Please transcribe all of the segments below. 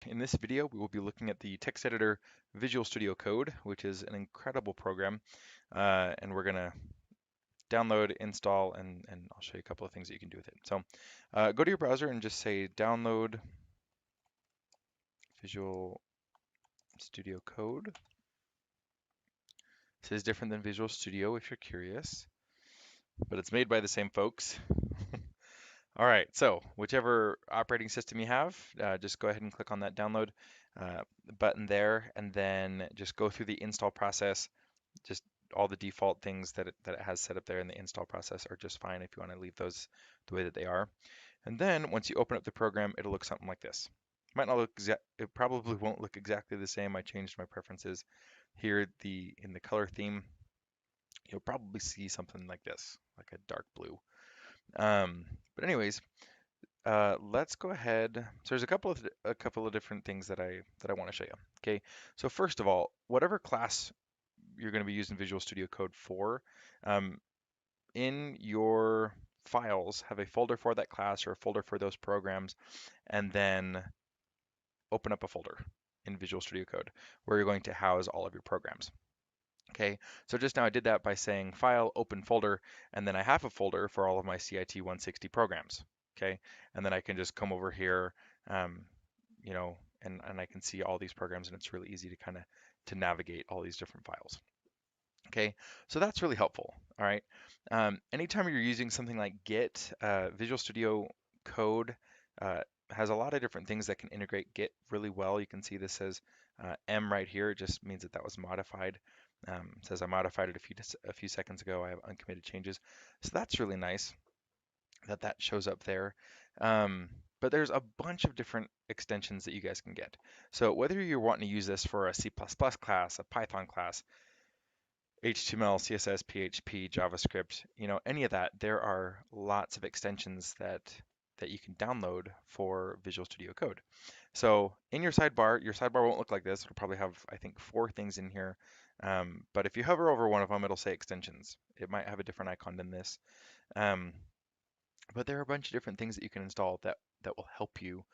In this video, we will be looking at the text editor Visual Studio Code, which is an incredible program. And we're going to download, install, and I'll show you a couple of things that you can do with it. So go to your browser and just say download Visual Studio Code. This is different than Visual Studio if you're curious, but it's made by the same folks. All right, so whichever operating system you have, just go ahead and click on that download button there, and then just go through the install process. Just all the default things that it has set up there in the install process are just fine if you want to leave those the way that they are. And then once you open up the program, it'll look something like this. Might not look it probably won't look exactly the same. I changed my preferences here. In the color theme, you'll probably see something like this, like a dark blue. But anyways, let's go ahead. So there's a couple of different things that I want to show you. Okay, so first of all, whatever class you're going to be using Visual Studio Code for, um, in your files, have a folder for that class or a folder for those programs, and then open up a folder in Visual Studio Code where you're going to house all of your programs. Okay, so just now I did that by saying File, Open Folder, and then I have a folder for all of my CIT 160 programs. Okay, and then I can just come over here, um, you know, and I can see all these programs, and it's really easy to kind of to navigate all these different files. Okay, so that's really helpful. All right. Anytime you're using something like Git, Visual Studio Code has a lot of different things that can integrate Git really well. You can see this says M right here. It just means that that was modified. It says I modified it a few seconds ago. I have uncommitted changes. So that's really nice that that shows up there. But there's a bunch of different extensions that you guys can get. So whether you're wanting to use this for a C++ class, a Python class, HTML, CSS, PHP, JavaScript, any of that, there are lots of extensions that you can download for Visual Studio Code. So in your sidebar won't look like this. It'll probably have, I think, 4 things in here. But if you hover over one of them, it'll say extensions. It might have a different icon than this. Um, but there are a bunch of different things that you can install that will help you.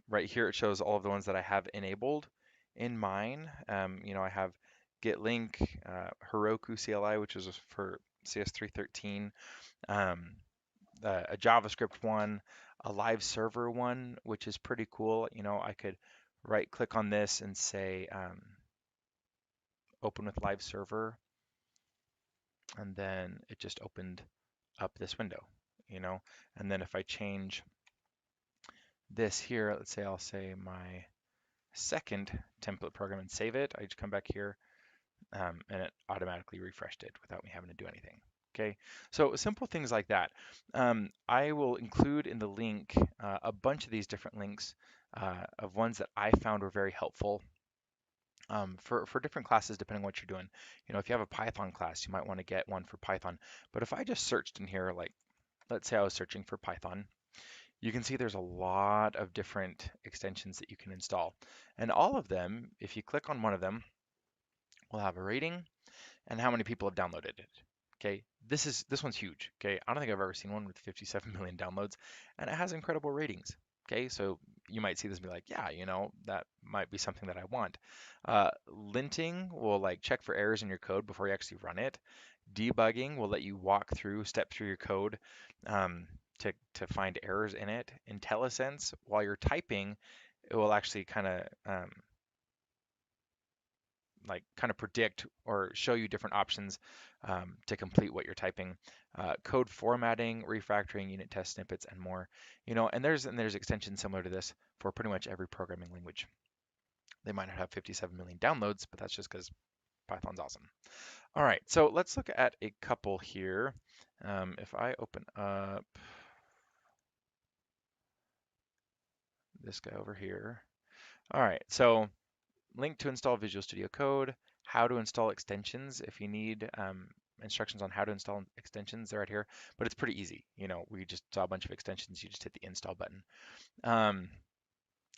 Right here, it shows all of the ones that I have enabled in mine. I have Git Link, Heroku CLI, which is for CS313, um, a JavaScript one, a live server one, which is pretty cool. I could right click on this and say open with live server, and then it just opened up this window, and then if I change this here, let's say I'll say my second template program and save it, I just come back here and it automatically refreshed it without me having to do anything. Okay, so simple things like that. I will include in the link a bunch of these different links of ones that I found were very helpful for different classes depending on what you're doing. If you have a Python class, you might want to get one for Python. But if I just searched in here, like let's say I was searching for Python, you can see there's a lot of different extensions that you can install. And all of them, if you click on one of them, will have a rating and how many people have downloaded it. Okay, this one's huge. Okay, I don't think I've ever seen one with 57 million downloads, and it has incredible ratings. Okay, so you might see this and be like, yeah, that might be something that I want. Linting will like check for errors in your code before you actually run it. Debugging will let you step through your code um, to find errors in it. IntelliSense, while you're typing, it will actually kind of predict or show you different options to complete what you're typing. Code formatting, refactoring, unit test snippets, and more. And there's extensions similar to this for pretty much every programming language. They might not have 57 million downloads, but that's just because Python's awesome. All right, so let's look at a couple here. If I open up this guy over here. All right, so link to install Visual Studio Code, how to install extensions if you need instructions on how to install extensions, they're right here, but it's pretty easy. We just saw a bunch of extensions, you just hit the install button.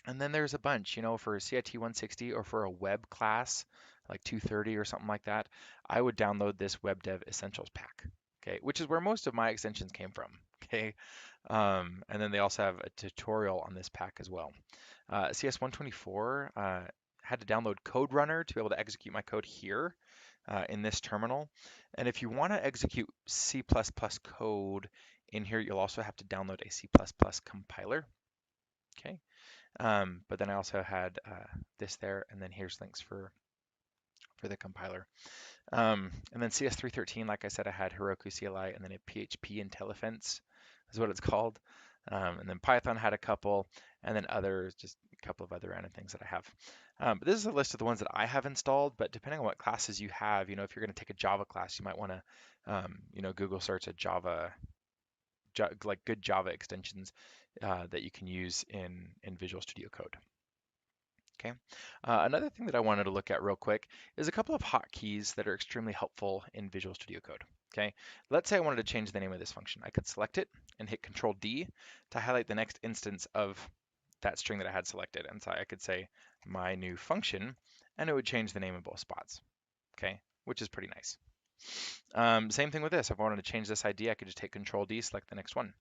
And then there's a bunch, for CIT 160 or for a web class like 230 or something like that, I would download this Web Dev Essentials pack, okay, which is where most of my extensions came from, okay. And then they also have a tutorial on this pack as well. CS124 had to download Code Runner to be able to execute my code here in this terminal. And if you want to execute C++ code in here, you'll also have to download a C++ compiler. Okay. But then I also had this there, and then here's links for the compiler. And then CS313, like I said, I had Heroku CLI and then a PHP IntelliFence is what it's called. And then Python had a couple, and then others, just a couple of other random things that I have. But this is a list of the ones that I have installed, but depending on what classes you have, if you're going to take a Java class, you might want to, Google search a Java, like good Java extensions that you can use in Visual Studio Code. Okay. Another thing that I wanted to look at real quick is a couple of hotkeys that are extremely helpful in Visual Studio Code. Okay. Let's say I wanted to change the name of this function. I could select it and hit Control D to highlight the next instance of that string that I had selected. And so I could say my new function, and it would change the name in both spots. Okay, which is pretty nice. Same thing with this. If I wanted to change this ID, I could just hit Control D, select the next one.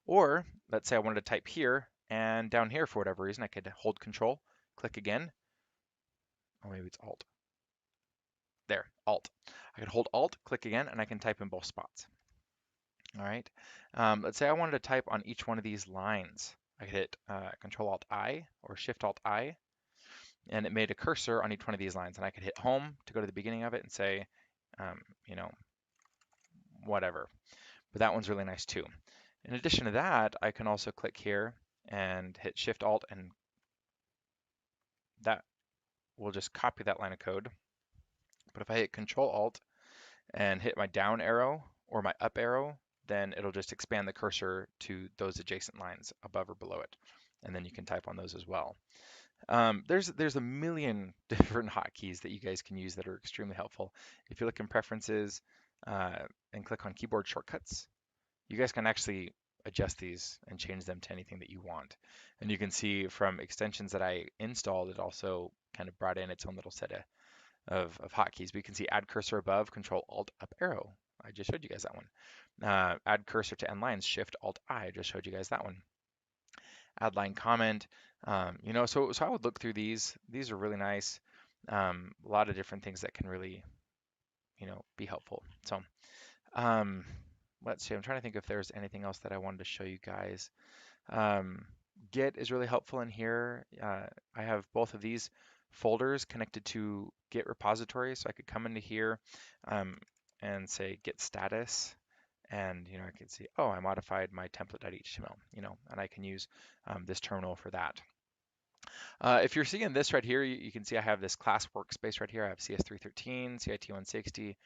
Or let's say I wanted to type here, and down here for whatever reason, I could hold Control, click again, or maybe it's Alt. There, Alt. I can hold Alt, click again, and I can type in both spots. All right. Let's say I wanted to type on each one of these lines. I could hit Control Alt I or Shift Alt I, and it made a cursor on each one of these lines. And I could hit Home to go to the beginning of it and say, whatever. But that one's really nice too. In addition to that, I can also click here and hit Shift Alt, and that will just copy that line of code. But if I hit Control Alt and hit my down arrow or my up arrow, then it'll just expand the cursor to those adjacent lines above or below it. And then you can type on those as well. There's a million different hotkeys that you guys can use that are extremely helpful. If you look in Preferences and click on Keyboard Shortcuts, you guys can actually adjust these and change them to anything that you want. And you can see from extensions that I installed, it also kind of brought in its own little set of hotkeys. We can see add cursor above, Control Alt Up arrow. I just showed you guys that one. Add cursor to end lines, Shift Alt I. I just showed you guys that one. Add line comment. So I would look through these. These are really nice. A lot of different things that can really, be helpful. So let's see. I'm trying to think if there's anything else that I wanted to show you guys. Git is really helpful in here. I have both of these folders connected to Git repository, so I could come into here and say Git status, and I could see, oh, I modified my template.html, and I can use this terminal for that. If you're seeing this right here, you can see I have this class workspace right here. I have CS313, CIT160,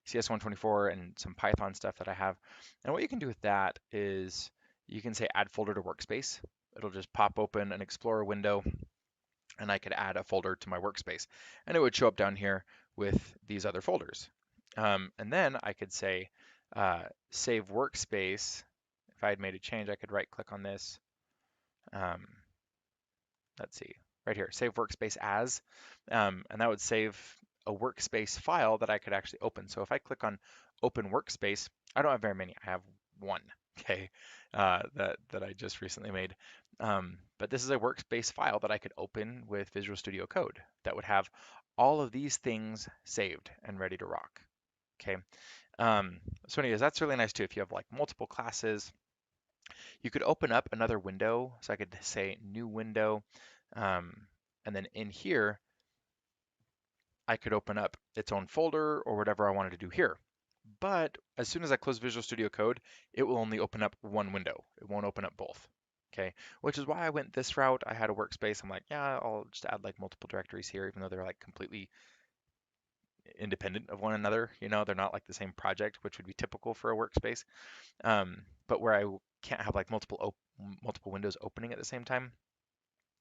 CS124, and some Python stuff that I have. And what you can do with that is you can say add folder to workspace. It'll just pop open an Explorer window, and I could add a folder to my workspace. And it would show up down here with these other folders. And then I could say save workspace. If I had made a change, I could right click on this. Let's see, right here, save workspace as, and that would save a workspace file that I could actually open. So if I click on open workspace, I don't have very many, I have one, okay, that I just recently made. But this is a workspace file that I could open with Visual Studio Code that would have all of these things saved and ready to rock, okay. So anyways, that's really nice too. If you have like multiple classes, you could open up another window. So I could say new window, and then in here, I could open up its own folder or whatever I wanted to do here. But as soon as I close Visual Studio Code, it will only open up one window. It won't open up both. Okay, which is why I went this route. I had a workspace. I'm like, yeah, I'll just add like multiple directories here, even though they're like completely independent of one another. They're not like the same project, which would be typical for a workspace. But where I can't have like multiple windows opening at the same time,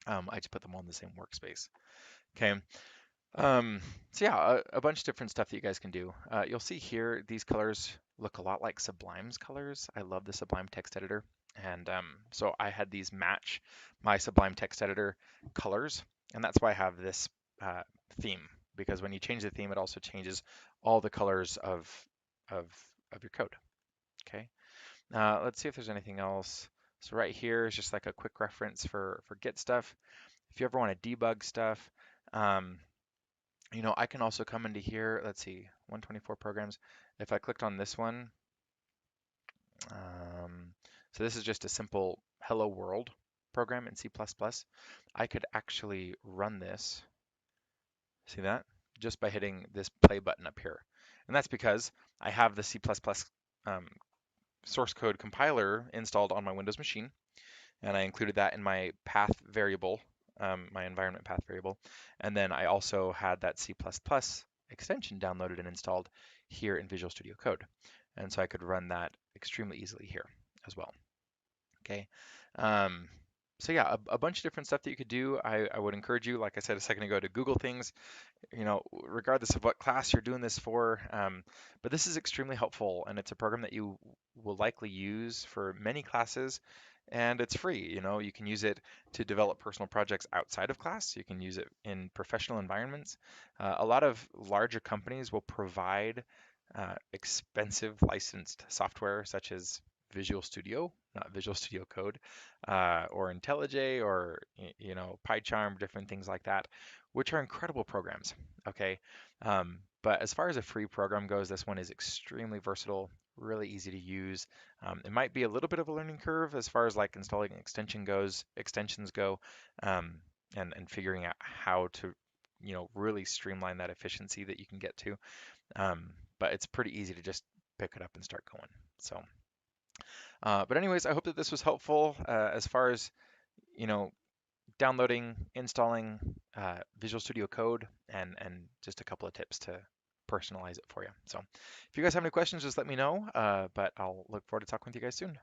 I just put them all in the same workspace. Okay. So yeah, a bunch of different stuff that you guys can do. You'll see here, these colors look a lot like Sublime's colors. I love the Sublime text editor. And so I had these match my Sublime text editor colors. And that's why I have this theme, because when you change the theme, it also changes all the colors of your code. Okay. Let's see if there's anything else. So right here is just like a quick reference for Git stuff. If you ever want to debug stuff, um, I can also come into here. Let's see, 124 programs. If I clicked on this one, so this is just a simple hello world program in C++. I could actually run this, see that? Just by hitting this play button up here. And that's because I have the C++ um, source code compiler installed on my Windows machine, and I included that in my path variable, my environment path variable. And then I also had that C++ extension downloaded and installed here in Visual Studio Code. And so I could run that extremely easily here as well. Okay. Um, so yeah, a bunch of different stuff that you could do. I would encourage you, like I said a second ago, to Google things, regardless of what class you're doing this for. But this is extremely helpful, and it's a program that you will likely use for many classes, and it's free. You can use it to develop personal projects outside of class. You can use it in professional environments. A lot of larger companies will provide expensive licensed software such as Visual Studio, not Visual Studio Code, or IntelliJ, or PyCharm, different things like that, which are incredible programs. Okay, but as far as a free program goes, this one is extremely versatile, really easy to use. It might be a little bit of a learning curve as far as like installing extensions go, and figuring out how to really streamline that efficiency that you can get to. But it's pretty easy to just pick it up and start going. So, but anyways, I hope that this was helpful as far as you know downloading, installing Visual Studio Code, and just a couple of tips to personalize it for you. So if you guys have any questions, just let me know, but I'll look forward to talking with you guys soon.